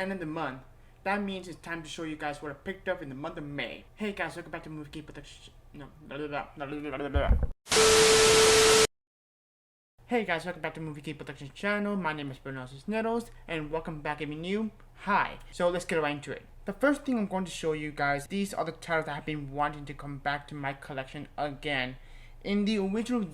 end of the month. That means it's time to show you guys what I picked up in the month of May. Hey guys, welcome back to Movie Geek Production. No. Hey guys, welcome back to Movie Geek Production channel. My name is Bernardo Cisneros, and welcome back if you're new. Hi. So let's get right into it. The first thing I'm going to show you guys, these are the titles that have been wanting to come back to my collection again. In the original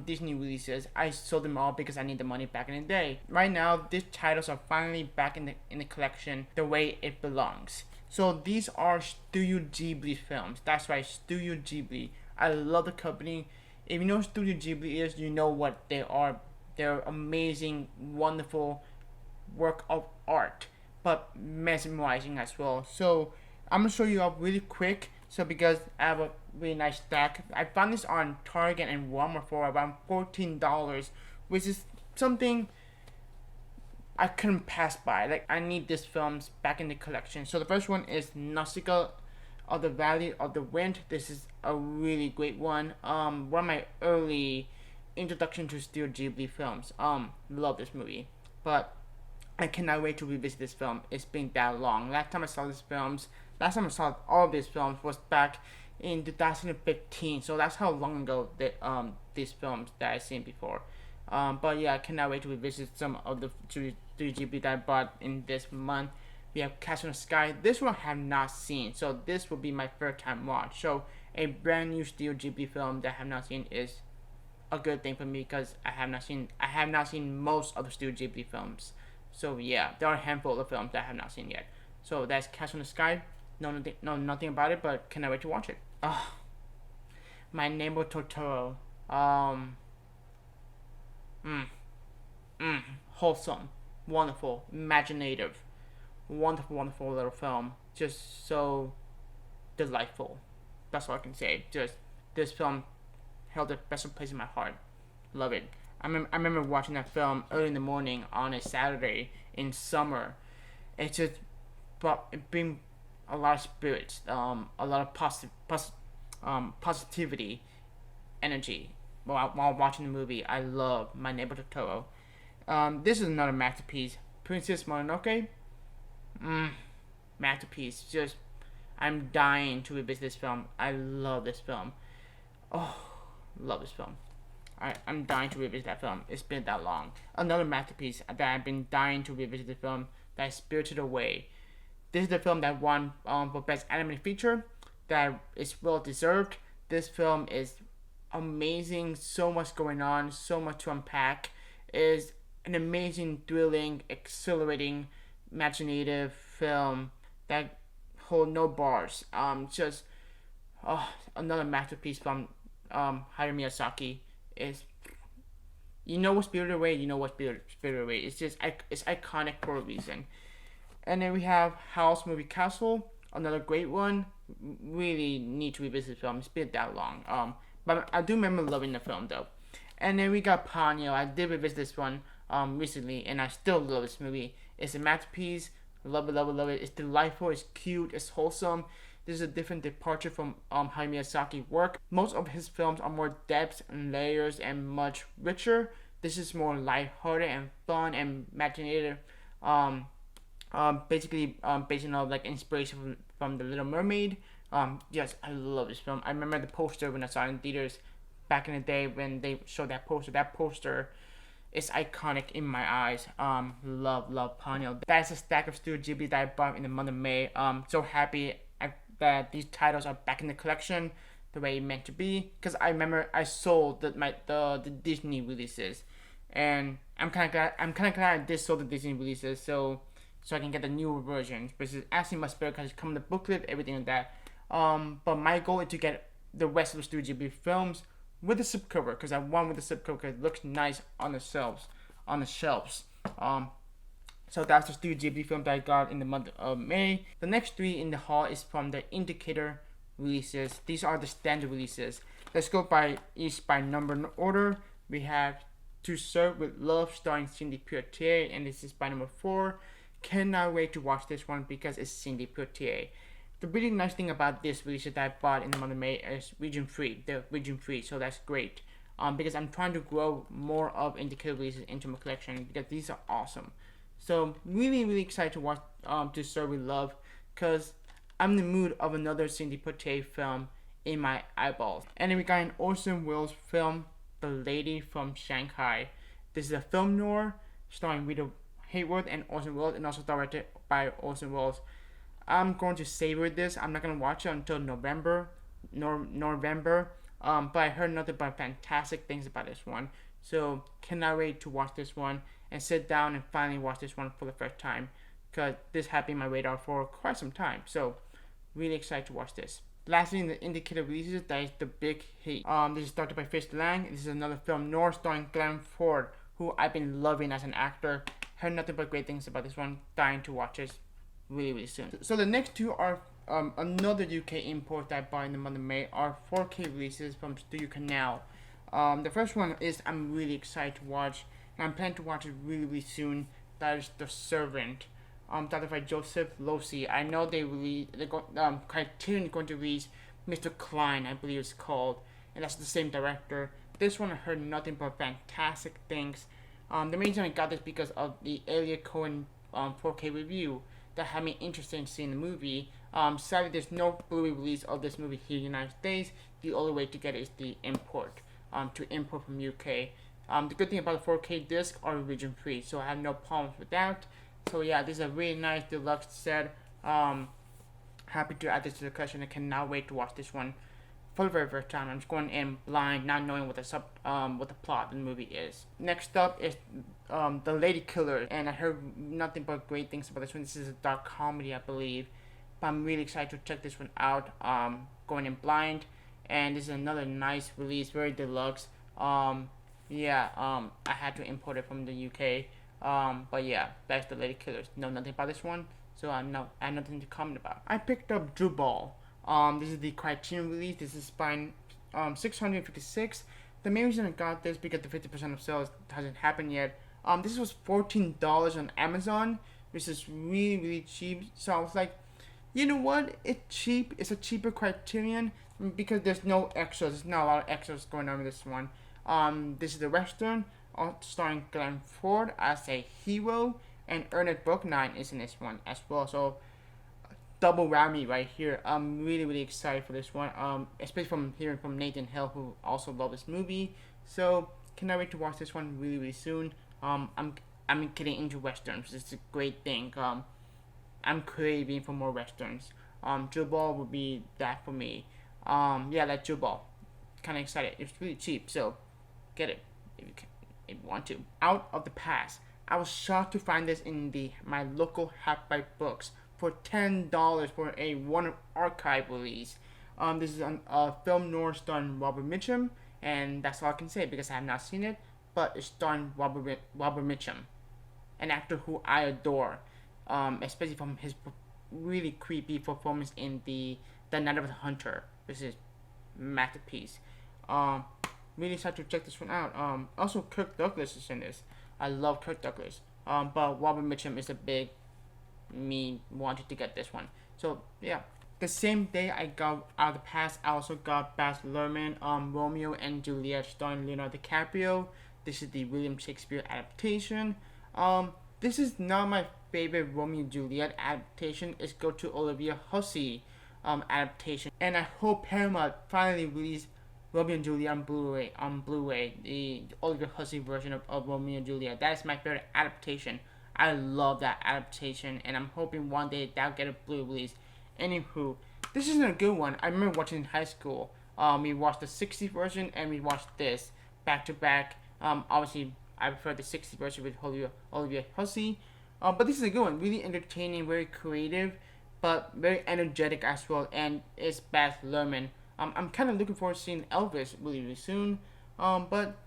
Disney releases, I sold them all because I need the money back in the day. Right now, these titles are finally back in the collection the way it belongs. So these are Studio Ghibli films. That's right, Studio Ghibli. I love the company. If you know what Studio Ghibli is, you know what they are. They're amazing, wonderful work of art, but mesmerizing as well. So I'm gonna show you up really quick. So because I have a really nice stack, I found this on Target and Walmart for around $14, which is something I couldn't pass by. Like, I need these films back in the collection. So the first one is Nausicaa of the Valley of the Wind. This is a really great one. One of my early introduction to Studio Ghibli films. Love this movie, but I cannot wait to revisit this film. It's been that long. Last time I saw all of these films was back in 2015. So that's how long ago that these films that I've seen before. But yeah, I cannot wait to revisit some of the Studio Ghibli that I bought in this month. We have Castle in the Sky. This one I have not seen, so this will be my first time watch. So a brand new Studio Ghibli film that I have not seen is a good thing for me because I have not seen most of the Studio Ghibli films. So yeah, there are a handful of films that I have not seen yet. So that's Castle in the Sky. Nothing about it, but cannot wait to watch it. My Neighbor Totoro. Wholesome, wonderful, imaginative, wonderful little film. Just so delightful. That's all I can say. Just this film held a special place in my heart. Love it. I remember watching that film early in the morning on a Saturday in summer. It just bring a lot of spirits, a lot of positivity, energy while watching the movie. I love My Neighbor Totoro. This is another masterpiece. Princess Mononoke. Masterpiece. Just, I'm dying to revisit this film. I love this film. Oh, love this film. I'm dying to revisit that film. It's been that long. Another masterpiece that I've been dying to revisit the film, that is Spirited Away. This is the film that won for Best Animated Feature. That is well deserved. This film is amazing. So much going on. So much to unpack. It is an amazing, thrilling, exhilarating, imaginative film that hold no bars. Just another masterpiece from Hayao Miyazaki. Is, you know what Spirited Away, you know what Spirited Away. It's just, it's iconic for a reason. And then we have Howl's Moving Castle, another great one. Really need to revisit the film. It's been that long. But I do remember loving the film though. And then we got Ponyo. I did revisit this one recently, and I still love this movie. It's a masterpiece. Love it. It's delightful. It's cute. It's wholesome. This is a different departure from Hayao Miyazaki work. Most of his films are more depth and layers and much richer. This is more lighthearted and fun and imaginative. Basically based on like inspiration from The Little Mermaid. Yes, I love this film. I remember the poster when I saw it in theaters back in the day when they showed that poster. That poster is iconic in my eyes. Love Ponyo. That's a stack of Studio Ghibli that I bought in the month of May. So happy that these titles are back in the collection the way it meant to be. Because I remember I sold the Disney releases, and I'm kind of glad I did sold the Disney releases so I can get the newer versions, which is actually much better because it comes in the booklet, everything like that. But my goal is to get the rest of the Studio Ghibli films with the slipcover, because I want with the slipcover because it looks nice on the shelves. So that's the Studio Ghibli film that I got in the month of May. The next three in the haul is from the Indicator releases. These are the standard releases. Let's go by number order. We have To Serve with Love starring Cindy Poitier, and this is by number 4. Cannot wait to watch this one because it's Cindy Poitier. The really nice thing about this release that I bought in the month of May is region free, so that's great. Because I'm trying to grow more of Indicator releases into my collection because these are awesome. So really excited to watch Serve with Love, because I'm in the mood of another Cindy Poitier film in my eyeballs. And then we got an Orson Welles film, The Lady from Shanghai. This is a film noir starring Rita Hayworth and Orson Welles, and also directed by Orson Welles. I'm going to savor this. I'm not going to watch it until November. But I heard nothing but fantastic things about this one. So cannot wait to watch this one and sit down and finally watch this one for the first time, because this had been my radar for quite some time. So really excited to watch this. Lastly, in the indicated releases, that is The Big Heat. This is directed by Fritz Lang. This is another film noir starring Glenn Ford, who I've been loving as an actor. Heard nothing but great things about this one. Dying to watch this really soon. So the next two are another UK import that I bought in the month of May, are 4K releases from Studio Canal. The first one is I'm really excited to watch, and I'm planning to watch it really soon. That is The Servant, directed by Joseph Losey. I know Criterion is going to release Mr. Klein, I believe it's called, and that's the same director. This one I heard nothing but fantastic things. The main reason I got this because of the Elia Cohen 4K review that had me interested in seeing the movie. Sadly, there's no Blu-ray release of this movie here in the United States. The only way to get it is the import, to import from UK. The good thing about the 4K disc are region free, so I have no problems with that. So yeah, this is a really nice deluxe set. Happy to add this to the collection. I cannot wait to watch this one for the very first time. I'm just going in blind, not knowing what the plot of the movie is. Next up is The Lady Killer, and I heard nothing but great things about this one. This is a dark comedy, I believe, but I'm really excited to check this one out. Going in blind, and this is another nice release, very deluxe. I had to import it from the UK. But yeah, that's The Lady Killers. Know nothing about this one, so I have nothing to comment about. I picked up Drew Ball. This is the Criterion release. This is by 656. The main reason I got this because the 50% of sales hasn't happened yet. This was $14 on Amazon, which is really cheap. So I was like, you know what? It's cheap. It's a cheaper Criterion because there's no extras. There's not a lot of extras going on with this one. This is the Western, starring Glenn Ford as a hero, and Ernest Borgnine is in this one as well. So double whammy right here. I'm really excited for this one. Especially from hearing from Nathan Hill, who also loved this movie. So cannot wait to watch this one really soon. I'm getting into westerns. It's a great thing. I'm craving for more westerns. Drew Ball would be that for me. That Drew Ball. Kind of excited. It's really cheap, so get it if you want to. Out of the Past. I was shocked to find this in my local Half-Bite Books for $10 for a one archive release. This is a film noir starring Robert Mitchum, and that's all I can say because I have not seen it. But it's starring Robert Mitchum, an actor who I adore, especially from his really creepy performance in the Night of the Hunter. This is masterpiece. Really excited to check this one out. Also Kirk Douglas is in this. I love Kirk Douglas. But Robert Mitchum is a big me wanted to get this one. So yeah. The same day I got Out of the Past, I also got Baz Luhrmann, Romeo and Juliet, starring Leonardo DiCaprio. This is the William Shakespeare adaptation. This is not my favorite Romeo and Juliet adaptation. It's go to Olivia Hussey adaptation, and I hope Paramount finally release Romeo and Juliet on Blu-ray, the Olivia Hussey version of Romeo and Juliet. That is my favorite adaptation. I love that adaptation, and I'm hoping one day that'll get a Blu-ray release. Anywho, this isn't a good one. I remember watching in high school. We watched the 60 version and we watched this back to back. Obviously, I prefer the 60 version with Olivia Hussey. But this is a good one. Really entertaining, very creative, but very energetic as well. And it's Baz Luhrmann. I'm kind of looking forward to seeing Elvis really soon. But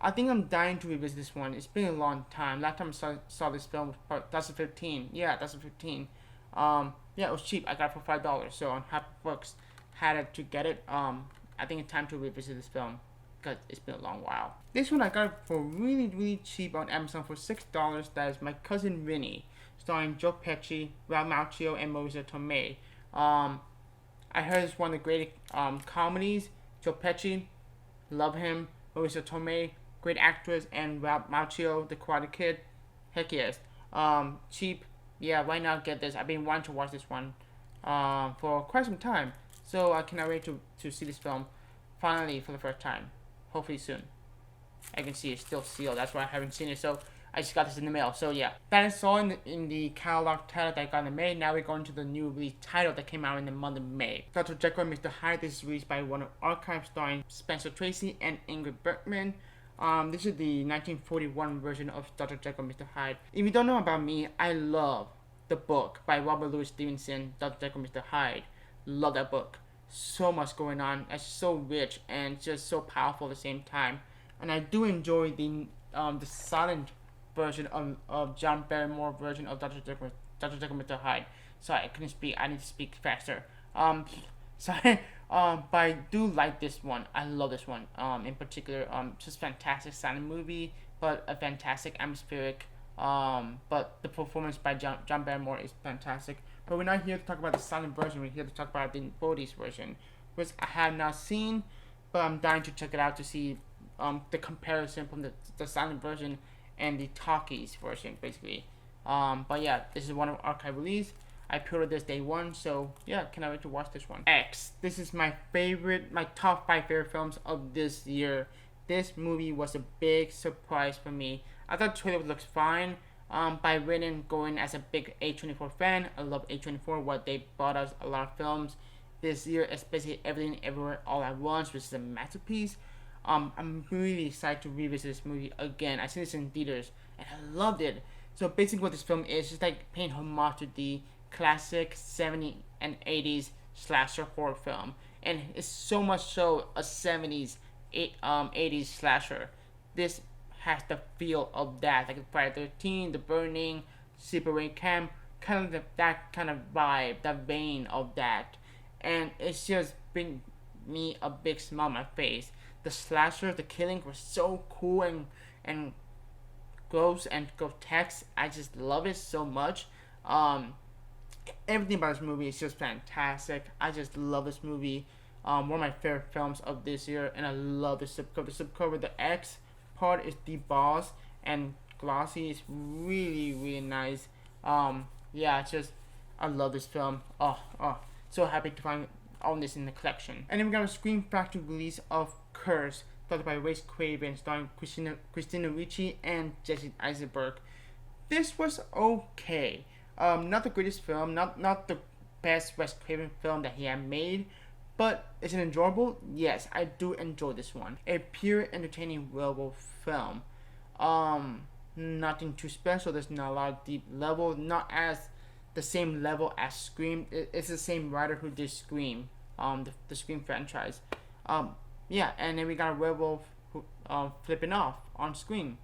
I think I'm dying to revisit this one. It's been a long time. Last time I saw this film was 2015. Yeah, 2015. It was cheap. I got it for $5. So on Half Books, had to get it. I think it's time to revisit this film because it's been a long while. This one I got for really cheap on Amazon for $6. That is My Cousin Vinny, starring Joe Pesci, Ralph Macchio, and Marisa Tomei. I heard it's one of the great comedies. Joe Pesci, love him. Marisa Tomei, great actress, and Ralph Macchio, the Karate Kid, heck yes. Cheap, yeah, why not get this? I've been wanting to watch this one for quite some time. So I cannot wait to see this film finally for the first time. Hopefully soon. I can see it's still sealed. That's why I haven't seen it. So I just got this in the mail. So yeah, that is all in the catalog title that I got in May. Now we're going to the new release title that came out in the month of May. Dr. Jekyll and Mr. Hyde. This is released by Warner Archive, starring Spencer Tracy and Ingrid Bergman. This is the 1941 version of Dr. Jekyll and Mr. Hyde. If you don't know about me, I love the book by Robert Louis Stevenson, Dr. Jekyll and Mr. Hyde. Love that book. So much going on. It's so rich and just so powerful at the same time. And I do enjoy the silent version of John Barrymore version of Dr. Jekyll and Mr. Hyde. Sorry, I couldn't speak. I need to speak faster. Sorry. But I do like this one. I love this one. In particular, just fantastic silent movie, but a fantastic atmospheric. But the performance by John Barrymore is fantastic. But we're not here to talk about the silent version. We're here to talk about the Bodies version, which I have not seen, but I'm dying to check it out to see the comparison from the silent version and the talkies version, basically. But yeah, this is one of archive release. I pre-ordered this day one, so yeah, cannot wait to watch this one. X. This is my top 5 favorite films of this year. This movie was a big surprise for me. I thought the trailer looks fine. By Raiden going as a big A24 fan, I love A24. What they brought us a lot of films this year, especially Everything Everywhere All at Once, which is a masterpiece. I'm really excited to revisit this movie again. I seen this in theaters and I loved it. So basically, what this film is just like paying homage to the classic 70s and 80s slasher horror film, and it's so much so a 70s, 80s slasher. This has the feel of that, like Friday 13, The Burning, Sleepaway Camp, kind of that kind of vibe, that vein of that, and it's just bring me a big smile on my face. The slasher, the killing was so cool and gross and grotesque. I just love it so much. Everything about this movie is just fantastic. I just love this movie. One of my favorite films of this year, and I love the subcover. The subcover, the X part is the boss and glossy. It's really, really nice. Yeah, it's just, I love this film. So happy to find all this in the collection. And then we got a Scream Factory release of Curse, directed by Wes Craven, starring Christina Ricci and Jesse Eisenberg. This was okay. Not the greatest film, not the best Wes Craven film that he had made, but is it enjoyable? Yes, I do enjoy this one. A pure entertaining werewolf film. Nothing too special. There's not a lot of deep level. Not as the same level as Scream. It's the same writer who did Scream. The Scream franchise. Yeah, and then we got a werewolf who flipping off on screen.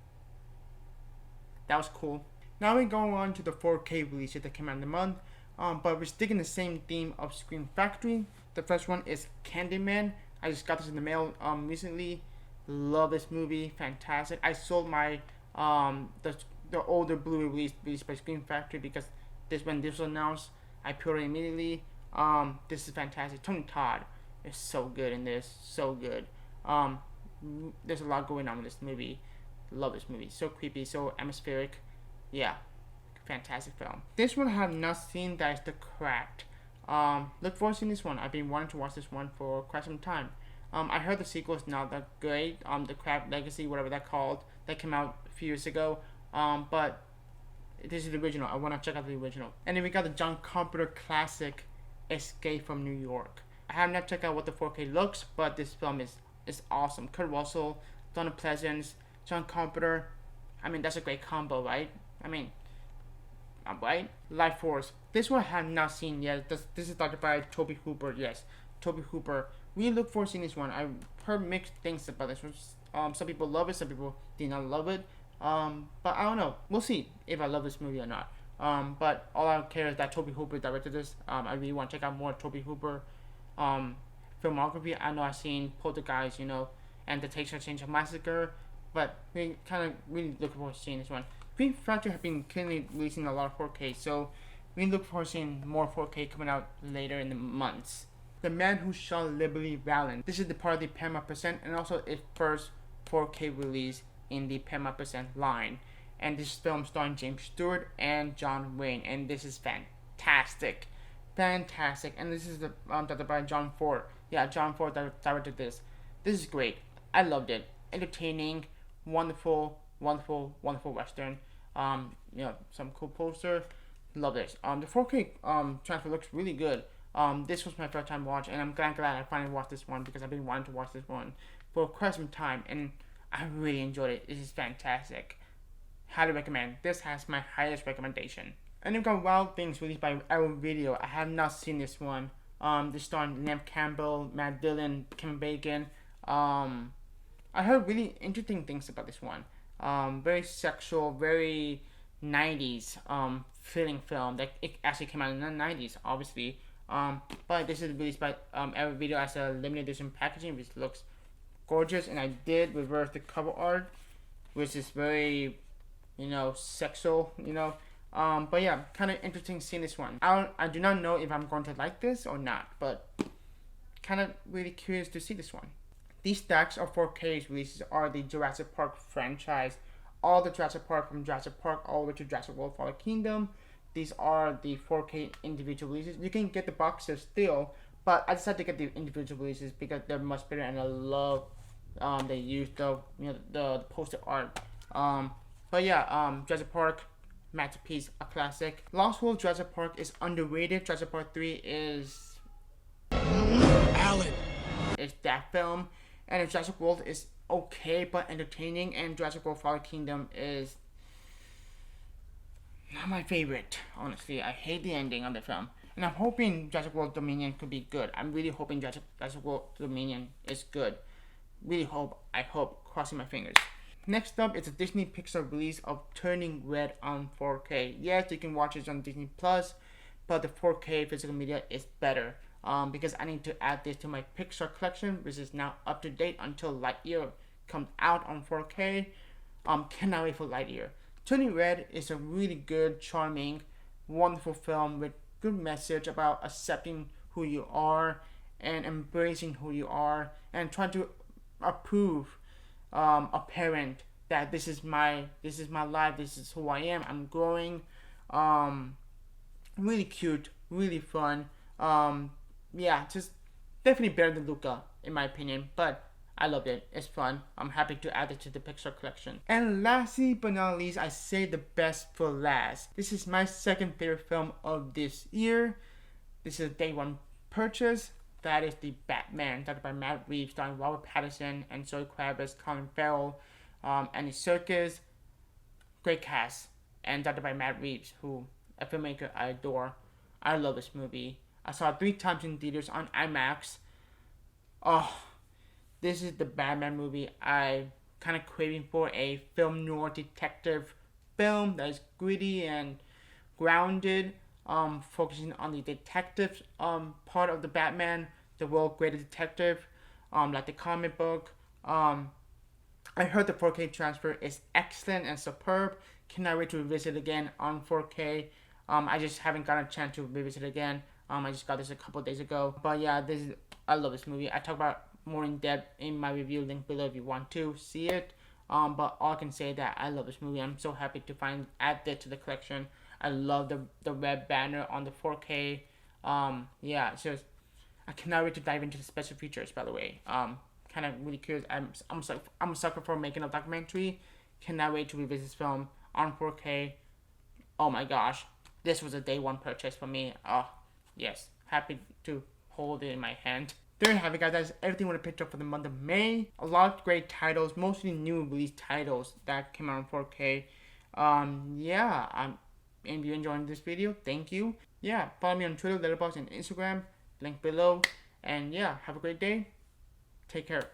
That was cool. Now we go on to the 4K release that came out in the month. But we're sticking the same theme of Scream Factory. The first one is Candyman. I just got this in the mail recently. Love this movie, fantastic. I sold my the older Blu-ray released by Scream Factory because when this was announced, I pre-ordered immediately. This is fantastic. Tony Todd is so good in this, so good. There's a lot going on with this movie. Love this movie. So creepy, so atmospheric. Yeah, fantastic film. This one I have not seen. That is The Craft. Look forward to seeing this one. I've been wanting to watch this one for quite some time. I heard the sequel is not that great. The Craft Legacy, whatever that called, that came out a few years ago. But this is the original. I want to check out the original. And then we got the John Carpenter classic, Escape from New York. I have not checked out what the 4K looks, but this film is awesome. Kurt Russell, Donna Pleasence, John Carpenter. I mean, that's a great combo, right? I mean, right? Life Force. This one I have not seen yet. This is directed by Tobe Hooper. Yes, Tobe Hooper. We look forward to seeing this one. I've heard mixed things about this one. Some people love it, some people did not love it. But I don't know. We'll see if I love this movie or not. But all I care is that Tobe Hooper directed this. I really want to check out more Tobe Hooper filmography. I know I've seen Poltergeist, and the Texas Chainsaw Massacre, but we kind of really looking forward to seeing this one. Scream Factory have been currently releasing a lot of 4K, so we look forward to seeing more 4K coming out later in the months. The Man Who Shot Liberty Valance. This is the part of the Paramount Present, and also its first 4K release in the Paramount Present line. and this film starring James Stewart and John Wayne, and this is fantastic, fantastic. And this is the directed by John Ford. Yeah, John Ford directed this. This is great. I loved it. Entertaining, wonderful, wonderful, wonderful western. Some cool poster. Love this. The 4K transfer looks really good. This was my first time watch, and I'm glad I finally watched this one because I've been wanting to watch this one for quite some time, and I really enjoyed it. This is fantastic. Highly recommend. This has my highest recommendation. And we've got Wild Things released by Arrow Video. I have not seen this one. This starring Neve Campbell, Matt Dillon, Kevin Bacon. I heard really interesting things about this one. Very sexual, very 90s feeling film. That it actually came out in the 90s, obviously. But this is released by Arrow Video as a limited edition packaging, which looks gorgeous. And I did reverse the cover art, which is very, sexual, but yeah, kind of interesting seeing this one. I do not know if I'm going to like this or not, but kind of really curious to see this one. These stacks of 4K releases are the Jurassic Park franchise. All the Jurassic Park, from Jurassic Park all the way to Jurassic World Fallen Kingdom. These are the 4K individual releases. You can get the boxes still, but I decided to get the individual releases because they're much better, and I love they use the poster art. But yeah, Jurassic Park, masterpiece, a classic. Lost World Jurassic Park is underrated. Jurassic Park 3 is Alan. It's that film, and Jurassic World is okay but entertaining, and Jurassic World Fallen Kingdom is not my favorite. Honestly, I hate the ending of the film, and I'm hoping Jurassic World Dominion could be good. I'm really hoping Jurassic World Dominion is good. I hope, crossing my fingers. Next up is a Disney Pixar release of Turning Red on 4K. Yes, you can watch it on Disney Plus, but the 4K physical media is better. Because I need to add this to my Pixar collection, which is now up to date until Lightyear comes out on 4K. Cannot wait for Lightyear. Turning Red is a really good, charming, wonderful film with good message about accepting who you are and embracing who you are and trying to approve a parent that this is my life, this is who I am, I'm growing. Really cute, really fun. Just definitely better than Luca in my opinion, but I loved it. It's fun. I'm happy to add it to the Pixar collection. And lastly but not least, I saved the best for last. This is my second favorite film of this year. This is a day one purchase. That is The Batman, directed by Matt Reeves, starring Robert Pattinson and Zoe Kravitz, Colin Farrell, Andy Serkis. Great cast, and directed by Matt Reeves, who a filmmaker I adore. I love this movie. I saw it 3 times in theaters on IMAX. Oh, this is the Batman movie I kind of craving for, a film noir detective film that is gritty and grounded, focusing on the detective part of the Batman, the world greatest detective, like the comic book. I heard the 4K transfer is excellent and superb. Cannot wait to revisit again on 4K. I just haven't gotten a chance to revisit again. I just got this a couple days ago. But yeah, I love this movie. I talk about more in depth in my review, link below if you want to see it. But all I can say that I love this movie. I'm so happy to add that to the collection. I love the red banner on the 4K. So I cannot wait to dive into the special features. By the way, kind of really curious. I'm a sucker for making a documentary. Cannot wait to revisit this film on 4K. Oh my gosh, this was a day one purchase for me. Oh yes, happy to hold it in my hand. There you have it, guys. That's everything I picked up for the month of May. A lot of great titles, mostly new release titles that came out on 4K. If you're enjoying this video, thank you. Yeah, follow me on Twitter, Letterboxd, and Instagram. Link below. And yeah, have a great day. Take care.